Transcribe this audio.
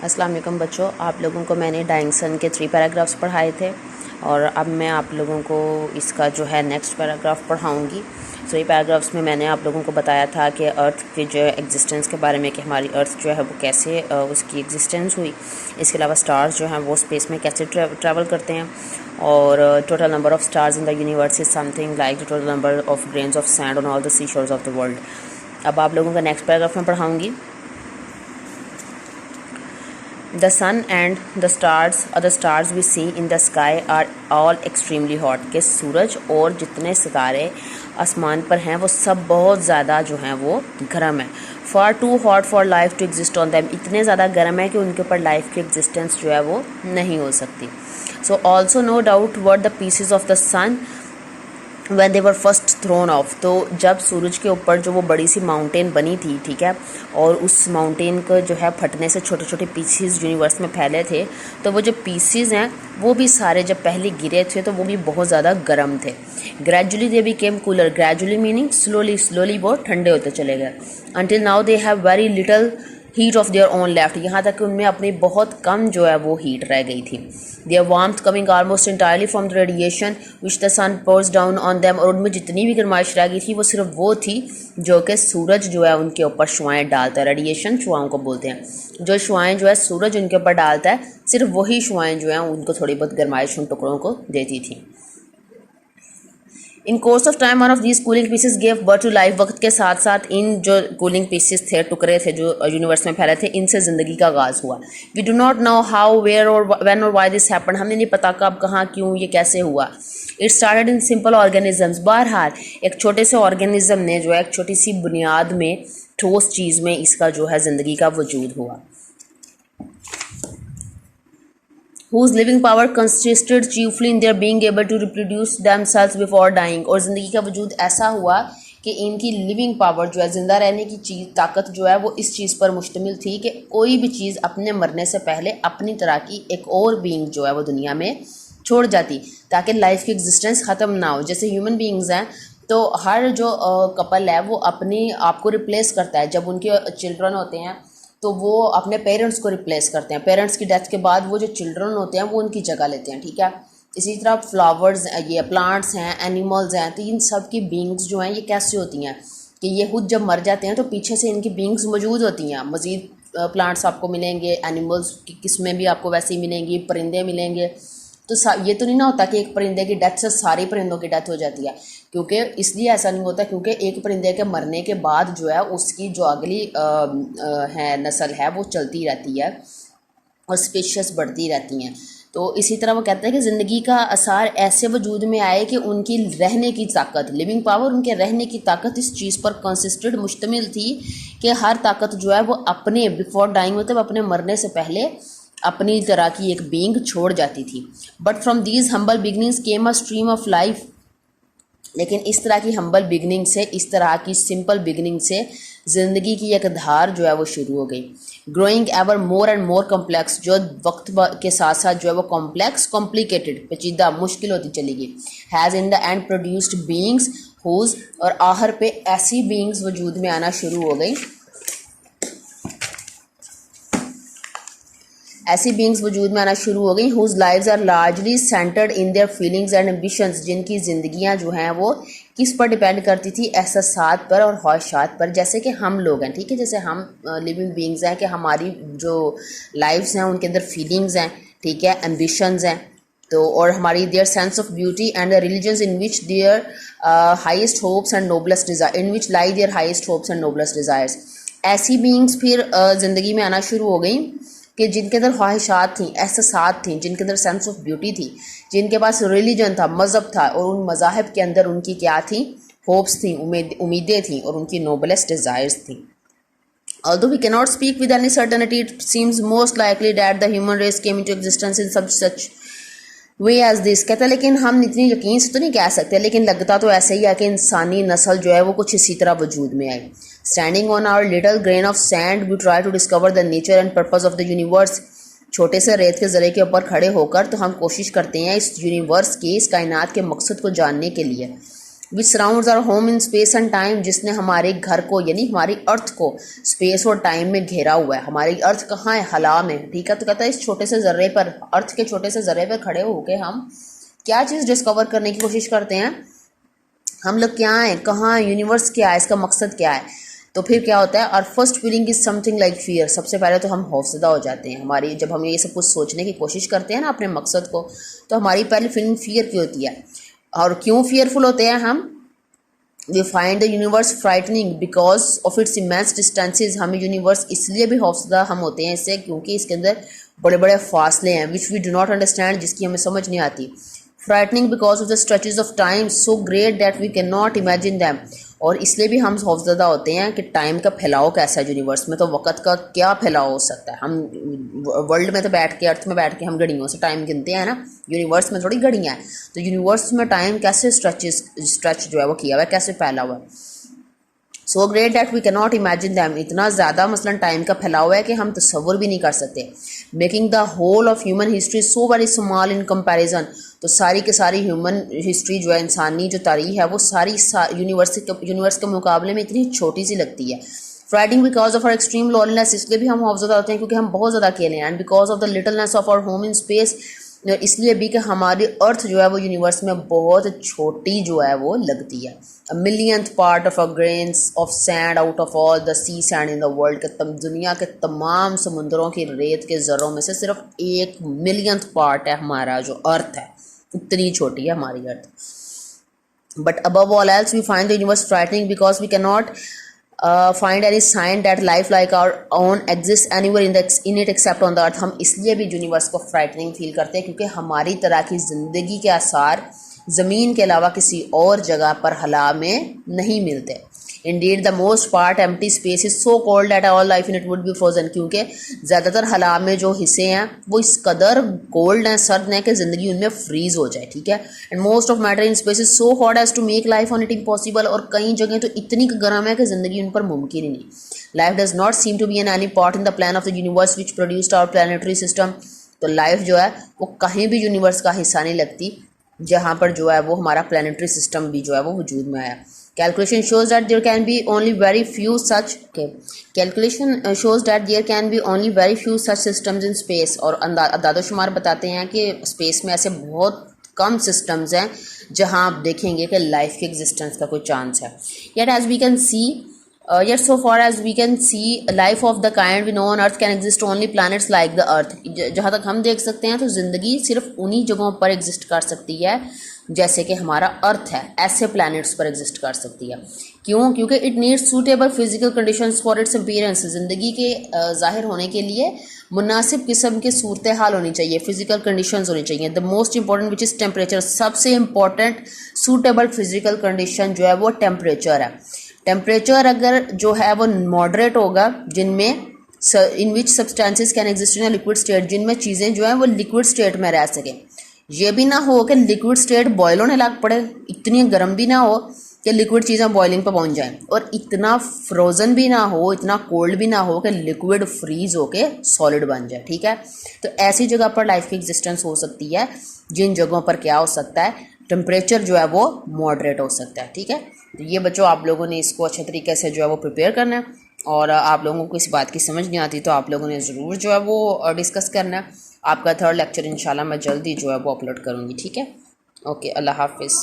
अस्सलाम वालेकुम बच्चों, आप लोगों को मैंने डाइंगसन के 3 पैराग्राफ्स पढ़ाए थे और अब मैं आप लोगों को इसका जो है नेक्स्ट पैराग्राफ पढ़ाऊँगी। 3 पैराग्राफ्स में मैंने आप लोगों को बताया था कि अर्थ के जो एग्जिस्टेंस के बारे में कि हमारी अर्थ जो है वो कैसे उसकी एग्जिस्टेंस हुई। इसके अलावा स्टार्स जो हैं वो स्पेस में कैसे ट्रैवल करते हैं और total number of stars in the universe is something like the total number of grains of sand on all the sea shores of the world. अब आप लोगों का नेक्स्ट पैराग्राफ में पढ़ाऊँगी। The sun and the stars we see in the sky are all extremely hot। कि सूरज और जितने सितारे आसमान पर हैं वो सब बहुत ज़्यादा जो हैं वो गर्म है। Far too hot for life to exist on them। इतने ज़्यादा गर्म है कि उनके ऊपर लाइफ की एग्जिस्टेंस जो है वो नहीं हो सकती। So also no doubt what the pieces of the sun when they were first thrown off। तो जब सूरज के ऊपर जो वो बड़ी सी माउंटेन बनी थी, ठीक है, और उस माउंटेन को जो है फटने से छोटे छोटे पीसीज यूनिवर्स में फैले थे, तो वो जो पीसीज हैं वो भी सारे जब पहले गिरे थे तो वो भी बहुत ज़्यादा गर्म थे। Gradually they became cooler. Gradually meaning slowly वो ठंडे होते चले गए। Until now they have very little heat of their own left. यहाँ तक कि उनमें अपनी बहुत कम जो है वो हीट रह गई थी। Their warmth coming almost entirely from the radiation which the sun pours down on them. और उनमें जितनी भी गर्माइश रह गई थी वो सिर्फ वो थी जो कि सूरज जो है उनके ऊपर शुआएँ डालता है। रेडिएशन शुआओं को बोलते हैं। जो शुआएँ जो है सूरज उनके ऊपर डालता है, सिर्फ वही शुआएँ जो हैं उनको थोड़ी बहुत गर्माइश उन टुकड़ों को देती थी। In course of time one of these cooling pieces gave birth to life. वक्त के साथ साथ इन जो कूलिंग पीसेस थे, टुकड़े थे जो यूनिवर्स में फैले थे, इनसे ज़िंदगी का आगाज़ हुआ। We do not know how, where और व्हेन और वाई दिस हैपन। हमें नहीं पता कब, कहाँ, क्यों, ये कैसे हुआ। It started in simple organisms. बहरहाल एक छोटे से ऑर्गेनिज्म ने जो है एक छोटी सी बुनियाद में, ठोस चीज़ में इसका जो है ज़िंदगी का वजूद हुआ। whose living power consisted chiefly in their being able to reproduce themselves before dying। और ज़िंदगी का वजूद ऐसा हुआ कि इनकी लिविंग पावर जो है, ज़िंदा रहने की चीज़, ताकत जो है वो इस चीज़ पर मुश्तमिल थी कि कोई भी चीज़ अपने मरने से पहले अपनी तरह की एक और बीइंग जो है वो दुनिया में छोड़ जाती ताकि लाइफ की एग्जिस्टेंस ख़त्म ना हो। जैसे ह्यूमन बीइंग्स हैं तो हर जो कपल है वो अपनी आप को रिप्लेस करता है। जब उनके चिल्ड्रन होते हैं तो वो अपने पेरेंट्स को रिप्लेस करते हैं। पेरेंट्स की डेथ के बाद वो जो चिल्ड्रन होते हैं वो उनकी जगह लेते हैं, ठीक है। इसी तरह फ्लावर्स, ये प्लांट्स हैं, एनिमल्स हैं, तो इन सब की बीइंग्स जो हैं ये कैसे होती हैं कि ये खुद जब मर जाते हैं तो पीछे से इनकी बीइंग्स मौजूद होती हैं। मज़ीद प्लांट्स आपको मिलेंगे, एनिमल्स की किस्में भी आपको वैसे ही मिलेंगी, परिंदे मिलेंगे। तो ये तो नहीं ना होता कि एक परिंदे की डेथ से सारे परिंदों की डेथ हो जाती है, क्योंकि इसलिए ऐसा नहीं होता क्योंकि एक परिंदे के मरने के बाद जो है उसकी जो अगली है नस्ल है वो चलती रहती है और स्पीशीज़ बढ़ती रहती हैं। तो इसी तरह वो कहते हैं कि ज़िंदगी का आसार ऐसे वजूद में आए कि उनकी रहने की ताकत, लिविंग पावर, उनके रहने की ताकत इस चीज़ पर कंसिस्टेड मुश्तमिल थी कि हर ताकत जो है वो अपने बिफोर डाइंग मतलब अपने मरने से पहले अपनी तरह की एक बीइंग छोड़ जाती थी। But from these humble beginnings came a stream of life. लेकिन इस तरह की हम्बल बिगनिंग से, इस तरह की सिंपल बिगनिंग से ज़िंदगी की एक धार जो है वो शुरू हो गई। Growing ever more and more complex, जो वक्त के साथ साथ जो है वो कॉम्प्लेक्स, कॉम्प्लिकेटेड, पेचीदा, मुश्किल होती चली गई। Has in the end produced beings who, और आहर पे ऐसी बीइंग्स वजूद में आना शुरू हो गई, ऐसी बीइंग्स वजूद में आना शुरू हो गई whose lives are largely centred in their feelings and ambitions. जिनकी ज़िंदगियां जो हैं वो किस पर डिपेंड करती थी? एहसासात पर और ख्वाहिशात पर। जैसे कि हम लोग हैं, ठीक है, जैसे हम लिविंग बीइंग्स हैं कि हमारी जो लाइव्स हैं उनके अंदर फीलिंग्स हैं, ठीक है, एम्बिशंस हैं, तो और हमारी their sense of beauty and the religions in which their highest hopes and noblest desire, in which lie their highest hopes and noblest desires. ऐसी बीइंग्स फिर ज़िंदगी में आना शुरू हो गई कि जिनके अंदर ख्वाहिशात थी, एहसासात थी, जिनके अंदर सेंस ऑफ ब्यूटी थी, जिनके पास रिलीजन था, मज़हब था, और उन मज़ाहब के अंदर उनकी क्या थी? होप्स थी, उम्मीदें थी, और उनकी नोबलेस्ट डिज़ायर्स थी। Although we cannot speak with any certainty, it seems most likely that the human race came into existence in such way as this। कहता है लेकिन हम इतनी यकीन से तो नहीं कह सकते, लेकिन लगता तो ऐसे ही है कि इंसानी नस्ल जो है वो कुछ इसी तरह वजूद में आई। Standing on our little grain of sand we try to discover the nature and purpose of the universe. छोटे से रेत के ज़रे के ऊपर खड़े होकर तो हम कोशिश करते हैं इस यूनिवर्स के, इस कायनात के मकसद को जानने के लिए। Which surrounds our home in space and time, जिसने हमारे घर को यानी हमारी अर्थ को स्पेस और टाइम में घेरा हुआ है। हमारी अर्थ कहाँ है? हला में, ठीक है। तो कहता है इस छोटे से जर्रे पर, अर्थ के छोटे से जर्रे पर खड़े होकर हम क्या चीज़ डिस्कवर करने की कोशिश करते हैं? हम लोग क्या हैं, कहाँ, यूनिवर्स क्या है, इसका मकसद क्या है? तो फिर क्या होता है? और first feeling is something like fear. सबसे पहले तो हम खौफजदा हो जाते हैं। हमारी जब हम ये सब कुछ सोचने की कोशिश करते हैं ना अपने मकसद को, तो हमारी पहली फीलिंग फियर की होती है। और क्यों फियरफुल होते हैं हम? We find the universe frightening because of its immense distances. हमें यूनिवर्स इसलिए भी खौफजदा हम होते हैं इससे, क्योंकि इसके अंदर बड़े बड़े फासले हैं, which we do not understand, जिसकी हमें समझ नहीं आती। Frightening because of the stretches of time so great that we can not imagine them. और इसलिए भी हम खौफजदा होते हैं कि टाइम का फैलाव कैसा है यूनिवर्स में, तो वक़्त का क्या फैलाव हो सकता है। हम वर्ल्ड में तो बैठ के, अर्थ में बैठ के हम घड़ियों से टाइम गिनते हैं ना, यूनिवर्स में थोड़ी घड़ियाँ हैं। तो यूनिवर्स में टाइम कैसे स्ट्रेच जो है वो किया हुआ है, कैसे फैला हुआ है। So great that we can not imagine them, इतना ज़्यादा मसलन टाइम का फैलाव है कि हम तस्वुर भी नहीं कर सकते। Making the whole of human history so very small in comparison, तो सारी के सारी ह्यूमन हिस्ट्री जो है, इंसानी जो तारीख है, वो सारी यूनिवर्स के मुकाबले में इतनी छोटी सी लगती है। Frightening because of our extreme loneliness, इसलिए भी हम खौफजदा होते हैं क्योंकि हम बहुत ज़्यादा अकेले हैं। And because of the littleness of our home in space, इसलिए भी कि हमारी अर्थ जो है वो यूनिवर्स में बहुत छोटी जो है वो लगती है। A millionth part of a grains of sand out of all the sea sand in the world, के दुनिया के तमाम समुद्रों की रेत के ज़र्रों में से सिर्फ 1 मिलियंथ पार्ट है हमारा जो अर्थ है, इतनी छोटी है हमारी earth. But above all else we find the universe frightening because we can not find any sign that life like our own exists anywhere in it except on the earth। हम इसलिए भी यूनिवर्स को frightening feel करते हैं क्योंकि हमारी तरह की ज़िंदगी के आसार ज़मीन के अलावा किसी और जगह पर हला में नहीं मिलते। Indeed, the most part empty space is so cold that all life in it would be frozen, क्योंकि ज़्यादातर हला में जो हिस्से हैं वो इस कदर कोल्ड हैं, सर्द हैं कि ज़िंदगी उनमें फ्रीज़ हो जाए, ठीक है। And most of matter in space is so hot as to make life on it impossible, और कई जगह तो इतनी गर्म है कि ज़िंदगी उन पर मुमकिन ही नहीं। Life does not seem to be an any part in the plan of the universe which produced our planetary system. तो लाइफ जो है वो कहीं भी यूनिवर्स का हिस्सा नहीं लगती जहाँ पर जो है वो हमारा प्लानिटरी सिस्टम भी जो है वो वजूद में आया। Calculation shows that there can be only very few such systems in space, और अंदाज़ो-शुमार बताते हैं कि स्पेस में ऐसे बहुत कम सिस्टम्स हैं जहां आप देखेंगे कि लाइफ के एग्जिस्टेंस का कोई चांस है। Yet so far as we can see, life of the kind we know on earth can exist only planets like the earth। जहाँ तक हम देख सकते हैं तो ज़िंदगी सिर्फ उन्हीं जगहों पर एग्जिस्ट कर सकती है जैसे कि हमारा अर्थ है, ऐसे प्लैनेट्स पर एग्जिस्ट कर सकती है। क्यों? क्योंकि it needs suitable physical conditions for its appearance. ज़िंदगी के ज़ाहिर होने के लिए मुनासिब किस्म की सूरत हाल होनी चाहिए, फिजिकल कंडीशंस होनी चाहिए। The most important which is temperature, सबसे इंपॉर्टेंट सूटेबल फिजिकल कंडीशन जो है वो टेम्परेचर है। टेम्परेचर अगर जो है वो मॉडरेट होगा, जिनमें in which substances can exist in a liquid state, जिनमें चीज़ें जो हैं वो लिक्विड स्टेट में रह सकें। ये भी ना हो कि लिक्विड स्टेट बॉयल होने लग पड़े, इतनी गर्म भी ना हो कि लिक्विड चीज़ें बॉइलिंग पर पहुंच जाएं, और इतना फ्रोज़न भी ना हो, इतना कोल्ड भी ना हो कि लिक्विड फ्रीज होके सॉलिड बन जाए, ठीक है। तो ऐसी जगह पर लाइफ की एग्जिस्टेंस हो सकती है जिन जगहों पर क्या हो सकता है, टेम्परेचर जो है वो मॉडरेट हो सकता है, ठीक है। तो ये बच्चों आप लोगों ने इसको अच्छे तरीके से जो है वो प्रिपेयर करना है, और आप लोगों को इस बात की समझ नहीं आती तो आप लोगों ने ज़रूर जो है वो डिस्कस करना है। आपका 3rd लेक्चर इंशाल्लाह मैं जल्दी जो है वो अपलोड करूँगी, ठीक है। ओके, अल्लाह हाफिज़।